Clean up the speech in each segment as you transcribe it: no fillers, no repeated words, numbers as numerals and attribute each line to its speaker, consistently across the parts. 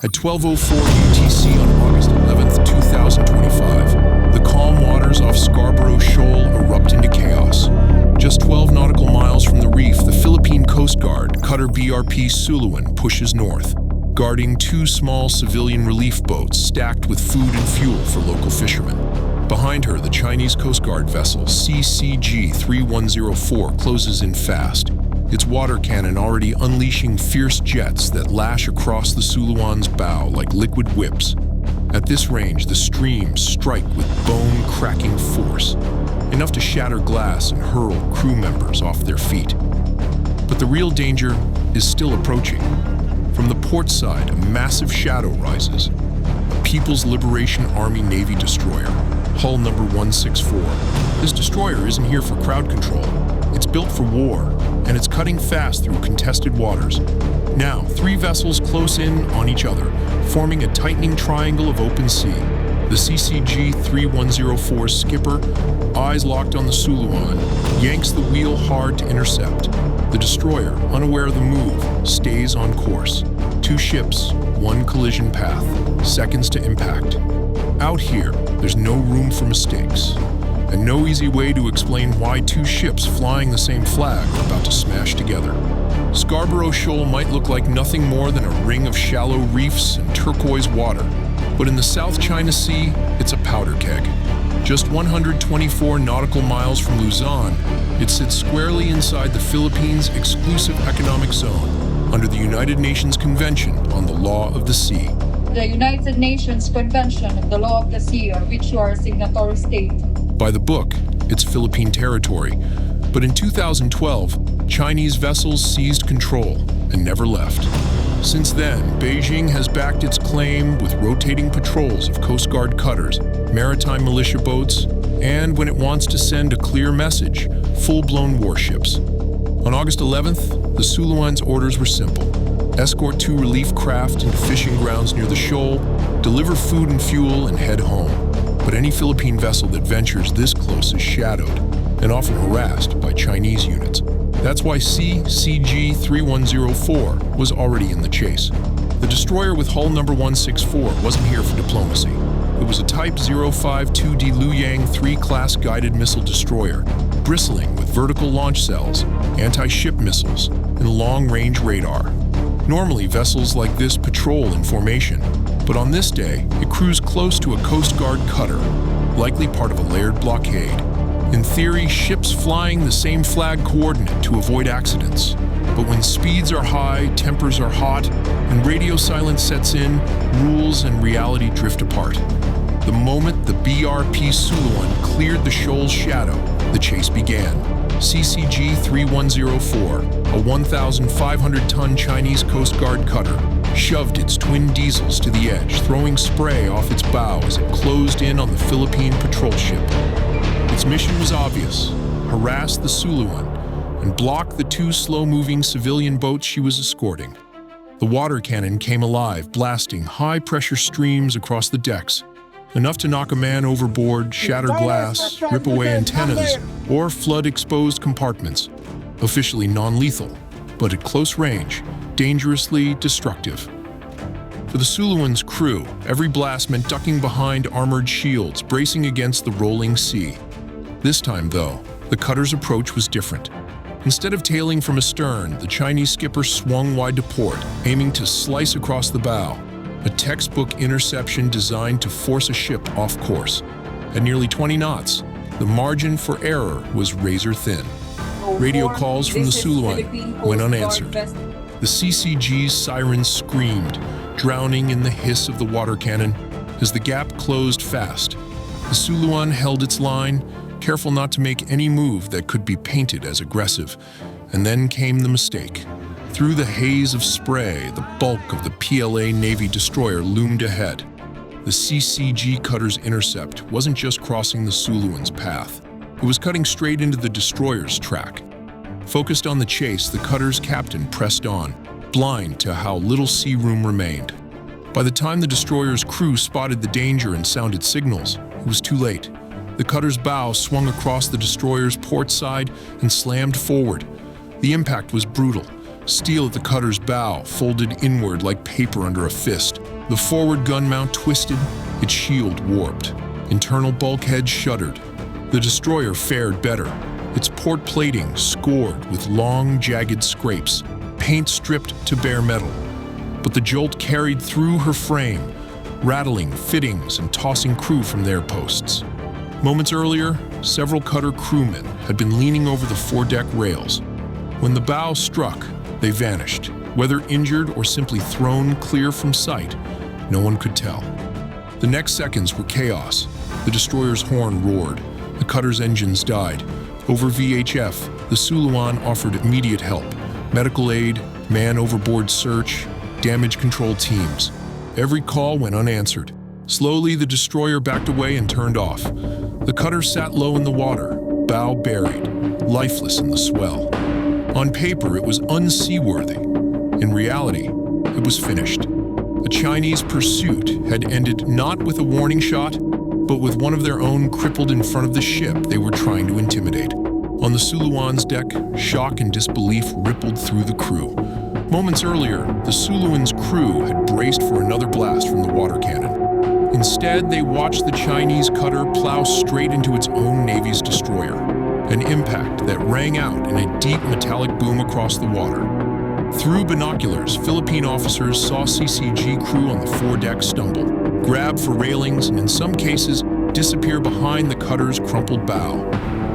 Speaker 1: At 12:04 UTC on August 11, 2025, the calm waters off Scarborough Shoal erupt into chaos. Just 12 nautical miles from the reef, the Philippine Coast Guard, cutter BRP Suluan, pushes north, guarding two small civilian relief boats stacked with food and fuel for local fishermen. Behind her, the Chinese Coast Guard vessel CCG-3104 closes in fast, its water cannon already unleashing fierce jets that lash across the Suluan's bow like liquid whips. At this range, the streams strike with bone-cracking force, enough to shatter glass and hurl crew members off their feet. But the real danger is still approaching. From the port side, a massive shadow rises. A People's Liberation Army Navy destroyer, hull number 164. This destroyer isn't here for crowd control. It's built for war, and it's cutting fast through contested waters. Now, three vessels close in on each other, forming a tightening triangle of open sea. The CCG-3104's skipper, eyes locked on the Suluan, yanks the wheel hard to intercept. The destroyer, unaware of the move, stays on course. Two ships, one collision path, seconds to impact. Out here, there's no room for mistakes, and no easy way to explain why two ships flying the same flag are about to smash together. Scarborough Shoal might look like nothing more than a ring of shallow reefs and turquoise water, but in the South China Sea, it's a powder keg. Just 124 nautical miles from Luzon, it sits squarely inside the Philippines' exclusive economic zone, under the United Nations Convention on the Law of the Sea.
Speaker 2: The United Nations Convention on the Law of the Sea, of which you are a signatory state.
Speaker 1: By the book, it's Philippine territory, but in 2012, Chinese vessels seized control and never left. Since then, Beijing has backed its claim with rotating patrols of Coast Guard cutters, maritime militia boats, and when it wants to send a clear message, full-blown warships. On August 11th, the Suluan's orders were simple. Escort two relief craft into fishing grounds near the shoal, deliver food and fuel, and head home. But any Philippine vessel that ventures this close is shadowed and often harassed by Chinese units. That's why CCG-3104 was already in the chase. The destroyer with hull number 164 wasn't here for diplomacy. It was a Type 052D Luoyang 3 class guided missile destroyer, bristling with vertical launch cells, anti-ship missiles, and long-range radar. Normally, vessels like this patrol in formation, but on this day, it cruised close to a Coast Guard cutter, likely part of a layered blockade. In theory, ships flying the same flag coordinate to avoid accidents. But when speeds are high, tempers are hot, and radio silence sets in, rules and reality drift apart. The moment the BRP Suluan cleared the shoal's shadow, the chase began. CCG-3104, a 1,500-ton Chinese Coast Guard cutter, shoved its twin diesels to the edge, throwing spray off its bow as it closed in on the Philippine patrol ship. Its mission was obvious: harass the Suluan and block the two slow-moving civilian boats she was escorting. The water cannon came alive, blasting high-pressure streams across the decks, enough to knock a man overboard, shatter glass, rip away antennas, or flood exposed compartments. Officially non-lethal, but at close range, dangerously destructive. For the Suluan's crew, every blast meant ducking behind armored shields, bracing against the rolling sea. This time, though, the cutter's approach was different. Instead of tailing from astern, the Chinese skipper swung wide to port, aiming to slice across the bow, a textbook interception designed to force a ship off course. At nearly 20 knots, the margin for error was razor thin. Radio calls from the Suluan went unanswered. The CCG's sirens screamed, drowning in the hiss of the water cannon as the gap closed fast. The Suluan held its line, careful not to make any move that could be painted as aggressive. And then came the mistake. Through the haze of spray, the bulk of the PLA Navy destroyer loomed ahead. The CCG cutter's intercept wasn't just crossing the Suluan's path. It was cutting straight into the destroyer's track. Focused on the chase, the cutter's captain pressed on, blind to how little sea room remained. By the time the destroyer's crew spotted the danger and sounded signals, it was too late. The cutter's bow swung across the destroyer's port side and slammed forward. The impact was brutal. Steel at the cutter's bow folded inward like paper under a fist. The forward gun mount twisted, its shield warped. Internal bulkhead shuddered. The destroyer fared better, its port plating scored with long, jagged scrapes, paint stripped to bare metal. But the jolt carried through her frame, rattling fittings and tossing crew from their posts. Moments earlier, several cutter crewmen had been leaning over the foredeck rails. When the bow struck, they vanished. Whether injured or simply thrown clear from sight, no one could tell. The next seconds were chaos. The destroyer's horn roared. The cutter's engines died. Over VHF, the Suluan offered immediate help. Medical aid, man overboard search, damage control teams. Every call went unanswered. Slowly, the destroyer backed away and turned off. The cutter sat low in the water, bow buried, lifeless in the swell. On paper, it was unseaworthy. In reality, it was finished. The Chinese pursuit had ended not with a warning shot, but with one of their own crippled in front of the ship they were trying to intimidate. On the Suluan's deck, shock and disbelief rippled through the crew. Moments earlier, the Suluan's crew had braced for another blast from the water cannon. Instead, they watched the Chinese cutter plow straight into its own Navy's destroyer, an impact that rang out in a deep metallic boom across the water. Through binoculars, Philippine officers saw CCG crew on the foredeck stumble, grab for railings, and in some cases, disappear behind the cutter's crumpled bow.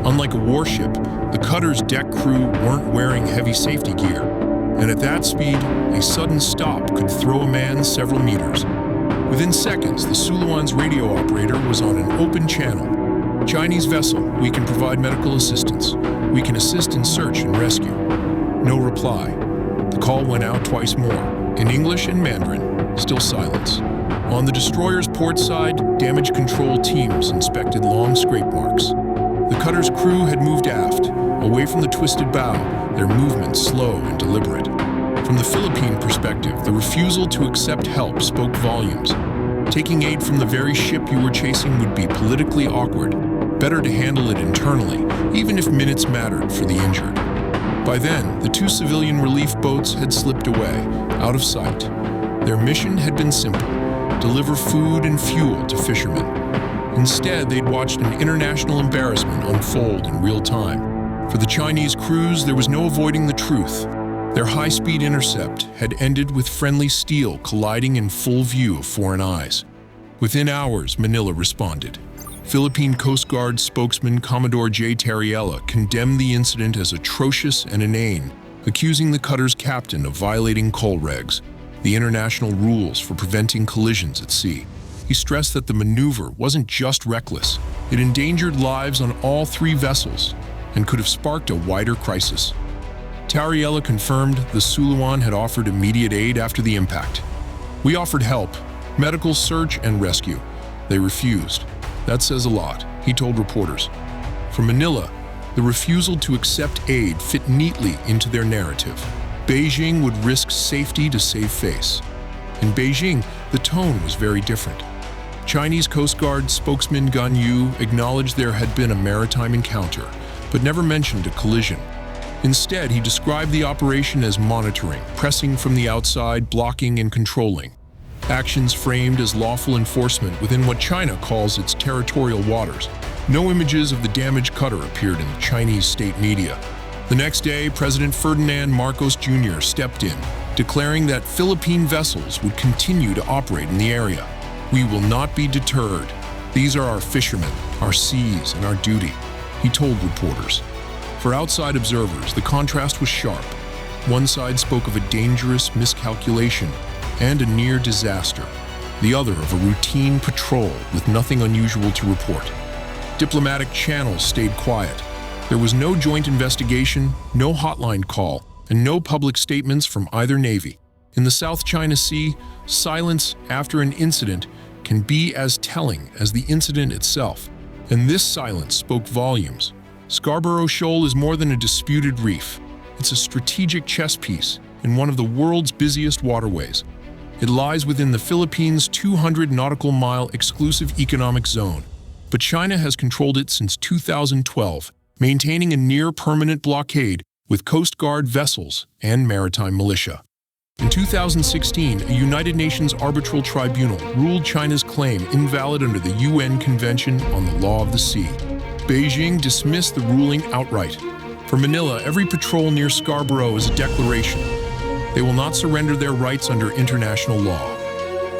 Speaker 1: Unlike a warship, the cutter's deck crew weren't wearing heavy safety gear, and at that speed, a sudden stop could throw a man several meters. Within seconds, the Suluan's radio operator was on an open channel. Chinese vessel, we can provide medical assistance. We can assist in search and rescue. No reply. The call went out twice more. In English and Mandarin, still silence. On the destroyer's port side, damage control teams inspected long scrape marks. The cutter's crew had moved aft, away from the twisted bow, their movements slow and deliberate. From the Philippine perspective, the refusal to accept help spoke volumes. Taking aid from the very ship you were chasing would be politically awkward. Better to handle it internally, even if minutes mattered for the injured. By then, the two civilian relief boats had slipped away, out of sight. Their mission had been simple: deliver food and fuel to fishermen. Instead, they'd watched an international embarrassment unfold in real time. For the Chinese crews, there was no avoiding the truth. Their high-speed intercept had ended with friendly steel colliding in full view of foreign eyes. Within hours, Manila responded. Philippine Coast Guard spokesman Commodore J. Terriella condemned the incident as atrocious and inane, accusing the cutter's captain of violating coal regs, the international rules for preventing collisions at sea. He stressed that the maneuver wasn't just reckless, it endangered lives on all three vessels and could have sparked a wider crisis. Terriella confirmed the Suluan had offered immediate aid after the impact. We offered help, medical search and rescue. They refused. That says a lot, he told reporters. For Manila, the refusal to accept aid fit neatly into their narrative. Beijing would risk safety to save face. In Beijing, the tone was very different. Chinese Coast Guard spokesman Gan Yu acknowledged there had been a maritime encounter, but never mentioned a collision. Instead, he described the operation as monitoring, pressing from the outside, blocking and controlling. Actions framed as lawful enforcement within what China calls its territorial waters. No images of the damaged cutter appeared in the Chinese state media. The next day, President Ferdinand Marcos Jr. stepped in, declaring that Philippine vessels would continue to operate in the area. We will not be deterred. These are our fishermen, our seas, and our duty, he told reporters. For outside observers, the contrast was sharp. One side spoke of a dangerous miscalculation and a near disaster, the other of a routine patrol with nothing unusual to report. Diplomatic channels stayed quiet. There was no joint investigation, no hotline call, and no public statements from either navy. In the South China Sea, silence after an incident can be as telling as the incident itself, and this silence spoke volumes. Scarborough Shoal is more than a disputed reef. It's a strategic chess piece in one of the world's busiest waterways. It lies within the Philippines' 200 nautical mile exclusive economic zone, but China has controlled it since 2012, maintaining a near-permanent blockade with Coast Guard vessels and maritime militia. In 2016, a United Nations arbitral tribunal ruled China's claim invalid under the UN Convention on the Law of the Sea. Beijing dismissed the ruling outright. For Manila, every patrol near Scarborough is a declaration. They will not surrender their rights under international law.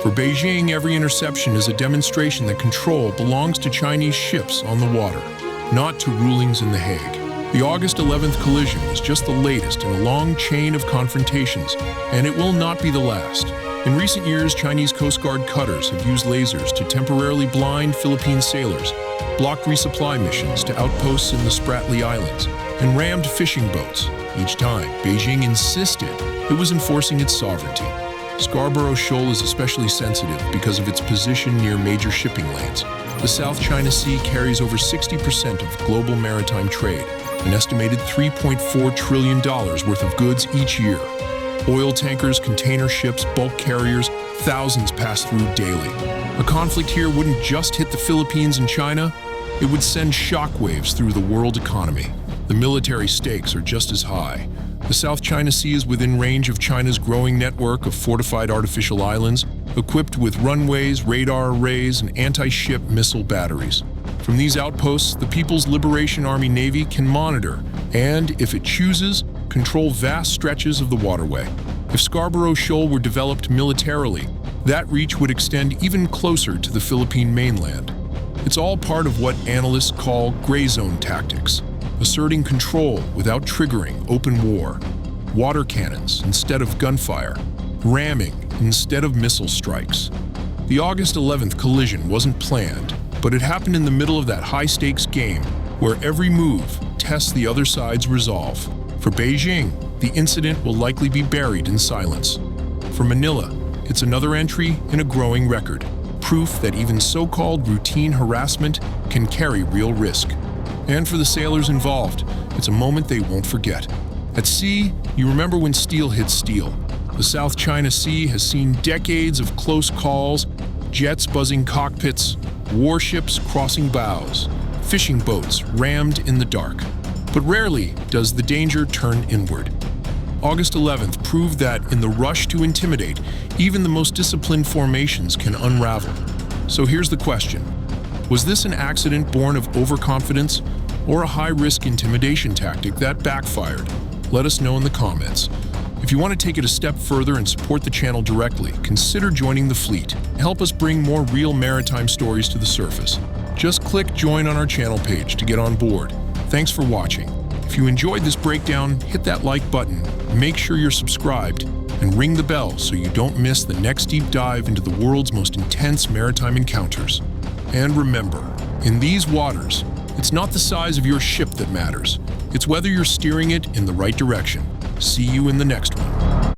Speaker 1: For Beijing, every interception is a demonstration that control belongs to Chinese ships on the water, not to rulings in The Hague. The August 11th collision was just the latest in a long chain of confrontations, and it will not be the last. In recent years, Chinese Coast Guard cutters have used lasers to temporarily blind Philippine sailors, blocked resupply missions to outposts in the Spratly Islands, and rammed fishing boats. Each time, Beijing insisted it was enforcing its sovereignty. Scarborough Shoal is especially sensitive because of its position near major shipping lanes. The South China Sea carries over 60% of global maritime trade, an estimated $3.4 trillion worth of goods each year. Oil tankers, container ships, bulk carriers, thousands pass through daily. A conflict here wouldn't just hit the Philippines and China, it would send shockwaves through the world economy. The military stakes are just as high. The South China Sea is within range of China's growing network of fortified artificial islands, equipped with runways, radar arrays, and anti-ship missile batteries. From these outposts, the People's Liberation Army Navy can monitor and, if it chooses, control vast stretches of the waterway. If Scarborough Shoal were developed militarily, that reach would extend even closer to the Philippine mainland. It's all part of what analysts call gray zone tactics, asserting control without triggering open war, water cannons instead of gunfire, ramming instead of missile strikes. The August 11th collision wasn't planned, but it happened in the middle of that high-stakes game where every move tests the other side's resolve. For Beijing, the incident will likely be buried in silence. For Manila, it's another entry in a growing record, proof that even so-called routine harassment can carry real risk. And for the sailors involved, it's a moment they won't forget. At sea, you remember when steel hits steel. The South China Sea has seen decades of close calls, jets buzzing cockpits, warships crossing bows, fishing boats rammed in the dark. But rarely does the danger turn inward. August 11th proved that in the rush to intimidate, even the most disciplined formations can unravel. So here's the question. Was this an accident born of overconfidence or a high-risk intimidation tactic that backfired? Let us know in the comments. If you want to take it a step further and support the channel directly, consider joining the fleet. Help us bring more real maritime stories to the surface. Just click join on our channel page to get on board. Thanks for watching. If you enjoyed this breakdown, hit that like button, make sure you're subscribed, and ring the bell so you don't miss the next deep dive into the world's most intense maritime encounters. And remember, in these waters, it's not the size of your ship that matters. It's whether you're steering it in the right direction. See you in the next one.